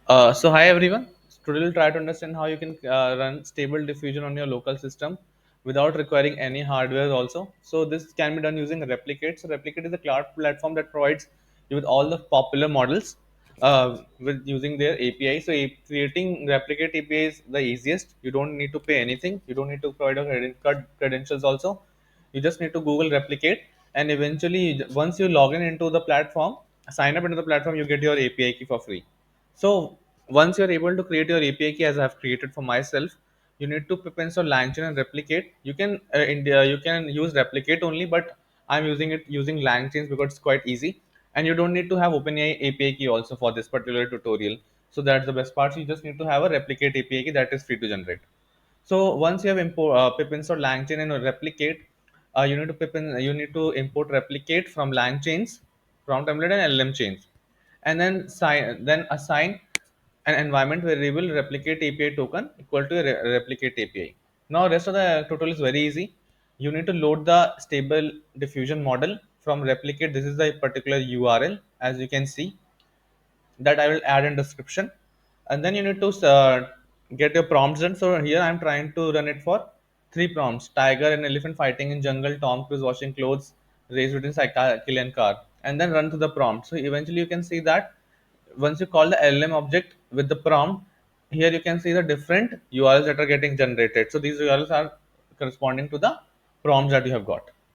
So hi everyone. Today we'll try to understand how you can run stable diffusion on your local system without requiring any hardware also. So this can be done using Replicate. So Replicate is a cloud platform that provides you with all the popular models with using their API. So creating Replicate API is the easiest. You don't need to pay anything. You don't need to provide a credit card credentials also. You just need to Google Replicate, and eventually once you log in into the platform, sign up into the platform, you get your API key for free. So once you're able to create your API key, as I have created for myself, you need to pip install LangChain and Replicate. You can you can use Replicate only, but I'm using it using LangChain because it's quite easy, and you don't need to have OpenAI API key also for this particular tutorial. So that's the best part. So you just need to have a Replicate API key that is free to generate. So once you have pip installed LangChain and Replicate, you need to import Replicate from LangChains, from template and LM chains, and then assign an environment variable Replicate API token equal to a Replicate API. Now rest of the tutorial is very easy. You need to load the stable diffusion model from Replicate. This is the particular URL, as you can see, that I will add in description. And then you need to get your prompts done. So here I'm trying to run it for three prompts: tiger and elephant fighting in jungle, Tom Cruise washing clothes, race between cycle and car, and then run to the prompt. So eventually you can see that once you call the LM object with the prompt, here you can see the different URLs that are getting generated. So these URLs are corresponding to the prompts that you have got.